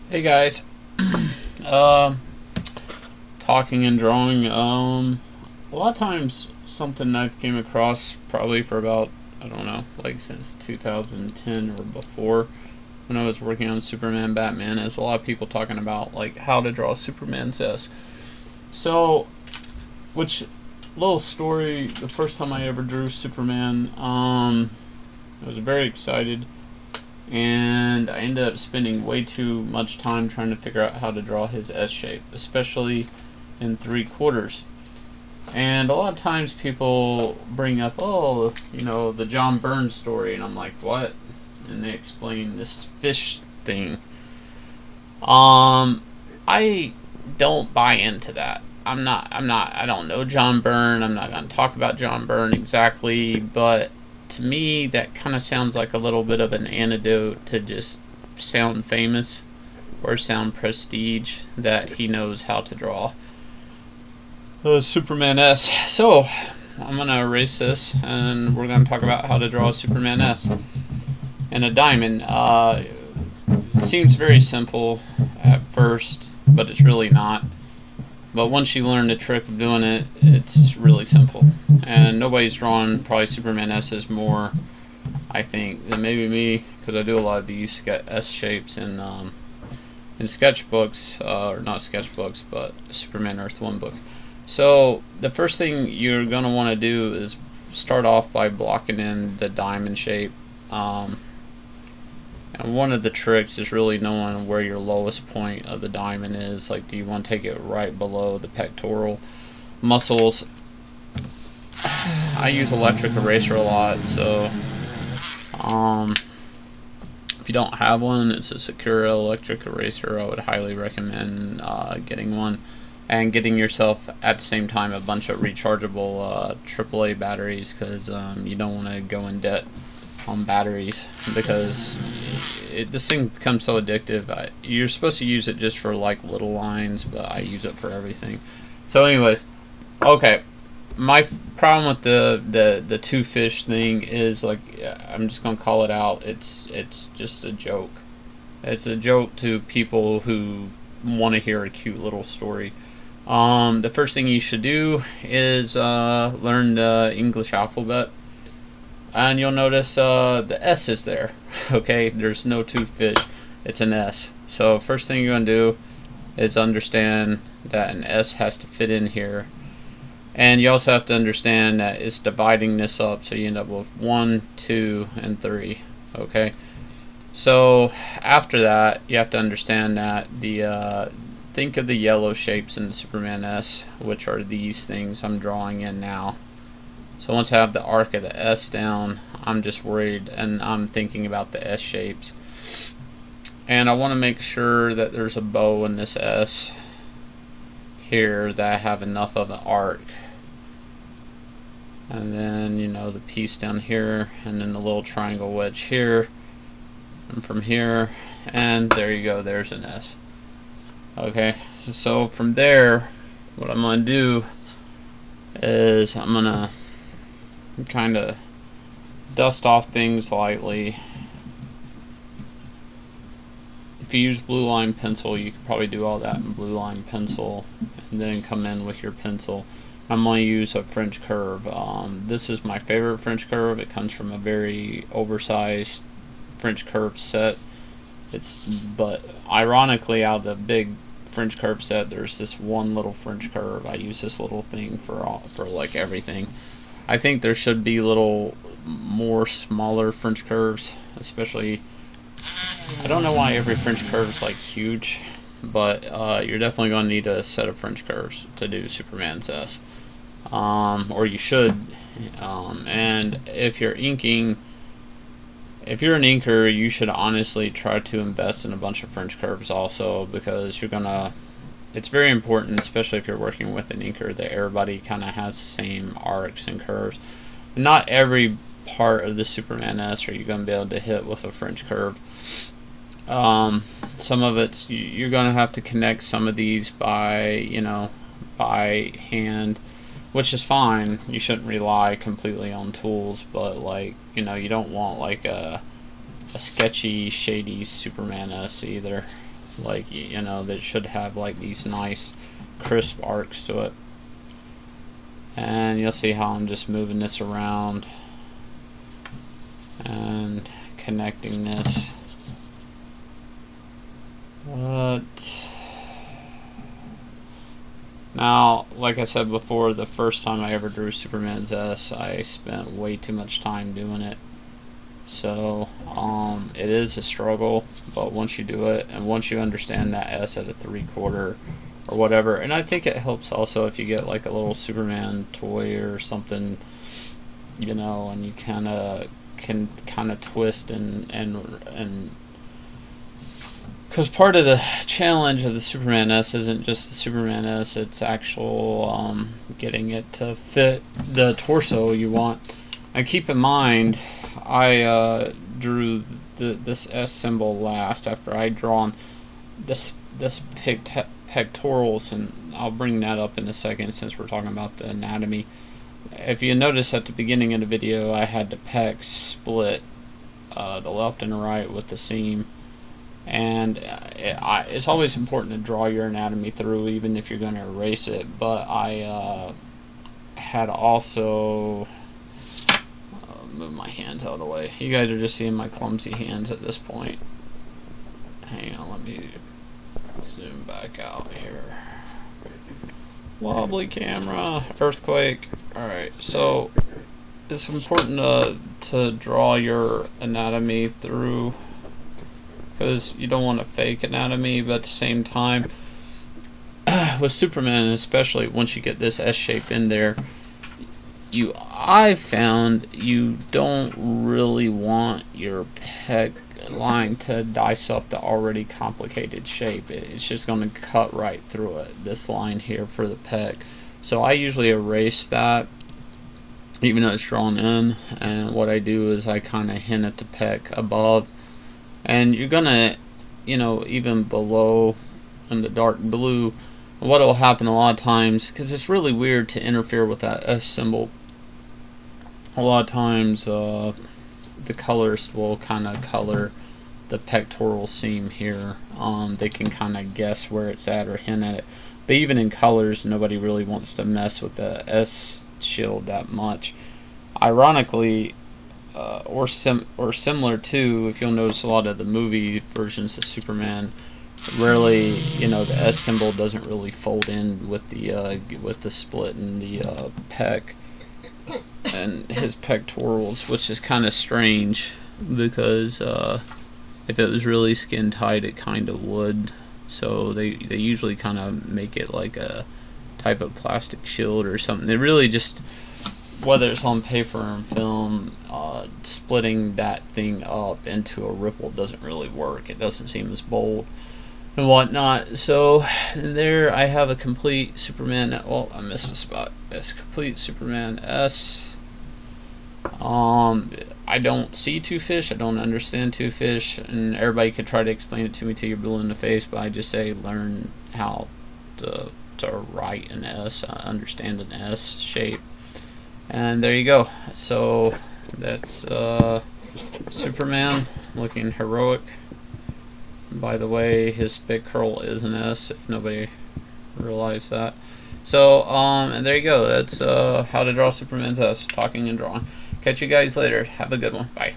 Hey guys, uh, talking and drawing. A lot of times something I've came across probably for about I don't know, like since 2010 or before when I was working on Superman, Batman, is a lot of people talking about like how to draw Superman's S. So, which little story? The first time I ever drew Superman, I was very excited and I ended up spending way too much time trying to figure out how to draw his S shape, especially in 3/4. And a lot of times people bring up, oh, the John Byrne story, and I'm like, what? And they explain this fish thing. Um, I don't buy into that. I don't know John Byrne. I'm not going to talk about John Byrne exactly, but to me, that kind of sounds like a little bit of an antidote to just sound famous or sound prestige that he knows how to draw Superman S. So, I'm going to erase this and we're going to talk about how to draw a Superman S. And a diamond. It seems very simple at first, but it's really not. But once you learn the trick of doing it, it's really simple. And nobody's drawn probably Superman S's more, I think, than maybe me, because I do a lot of these S shapes in sketchbooks, or not sketchbooks, but Superman Earth 1 books. So the first thing you're going to want to do is start off by blocking in the diamond shape. And one of the tricks is really knowing where your lowest point of the diamond is. Like, do you want to take it right below the pectoral muscles? I use electric eraser a lot, so if you don't have one, it's a Sakura electric eraser. I would highly recommend getting one and getting yourself at the same time a bunch of rechargeable AAA batteries, because you don't want to go in debt on batteries, because this thing becomes so addictive. You're supposed to use it just for like little lines, but I use it for everything. So anyways, okay, my problem with the two fish thing is, like, I'm just gonna call it out. It's just a joke. It's a joke to people who want to hear a cute little story. The first thing you should do is learn the English alphabet, and you'll notice the S is there. Okay, there's no two fish, it's an S. So first thing you're gonna do is understand that an S has to fit in here, and you also have to understand that it's dividing this up, so you end up with 1, 2, and 3. Okay, so after that you have to understand that think of the yellow shapes in the Superman S, which are these things I'm drawing in now. So once I have the arc of the S down, I'm just worried and I'm thinking about the S shapes. And I want to make sure that there's a bow in this S here, that I have enough of an arc. And then, the piece down here, and then the little triangle wedge here, and from here, and there you go, there's an S. Okay, so from there, what I'm going to do is I'm going to kind of dust off things lightly. If you use blue line pencil, you could probably do all that in blue line pencil, and then come in with your pencil. I'm going to use a French curve. This is my favorite French curve. It comes from a very oversized French curve set. But ironically, out of the big French curve set, there's this one little French curve. I use this little thing for like everything. I think there should be little more smaller French curves, especially. I don't know why every French curve is like huge, but you're definitely going to need a set of French curves to do Superman's S, or you should. And if you're inking, if you're an inker, you should honestly try to invest in a bunch of French curves also, because it's very important, especially if you're working with an inker, that everybody kind of has the same arcs and curves. Not every part of the Superman S are you going to be able to hit with a French curve. Some of it's you're going to have to connect some of these by hand, which is fine. You shouldn't rely completely on tools, but you don't want like a sketchy, shady Superman S either. like, you know, that should have like these nice crisp arcs to it. And you'll see how I'm just moving this around and connecting this. But now, like I said before, the first time I ever drew Superman's S, I spent way too much time doing it. So it is a struggle, but once you do it, and once you understand that S at a 3/4 or whatever, and I think it helps also if you get like a little Superman toy or something, you know, and you can kind of twist and because part of the challenge of the Superman S isn't just the Superman S, it's actual getting it to fit the torso you want. And keep in mind, I drew this S symbol last after I'd drawn this pectorals, and I'll bring that up in a second since we're talking about the anatomy. If you notice at the beginning of the video, I had the pecs split, the left and the right with the seam. And it's always important to draw your anatomy through, even if you're going to erase it. But I had also move my hands out of the way. You guys are just seeing my clumsy hands at this point. Hang on, let me zoom back out here. Wobbly camera, earthquake. Alright, so it's important to draw your anatomy through, because you don't want to fake anatomy, but at the same time, with Superman, especially once you get this S shape in there, I've found you don't really want your pec line to dice up the already complicated shape. It's just going to cut right through it, this line here for the pec. So I usually erase that, even though it's drawn in, and what I do is I kind of hint at the pec above. And you're gonna, you know, even below in the dark blue, what will happen a lot of times, because it's really weird to interfere with that S symbol, a lot of times the colorist will kind of color the pectoral seam here. They can kind of guess where it's at or hint at it. But even in colors, nobody really wants to mess with the S shield that much. Ironically, or similar to, if you'll notice, a lot of the movie versions of Superman, rarely, you know, the S symbol doesn't really fold in with the split in the pec and his pectorals, which is kind of strange, because if it was really skin tight, it kind of would. So they usually kind of make it like a type of plastic shield or something. They really just, whether it's on paper or in film, splitting that thing up into a ripple doesn't really work. It doesn't seem as bold and whatnot. So there I have a complete Superman. Oh, I missed a spot. It's complete Superman S. I don't see two fish. I don't understand two fish, and everybody could try to explain it to me till you're blue in the face. But I just say learn how to write an S, understand an S shape. And there you go. So that's Superman looking heroic. By the way, his big curl is an S, if nobody realized that. So and there you go. That's how to draw Superman's S, talking and drawing. Catch you guys later. Have a good one. Bye.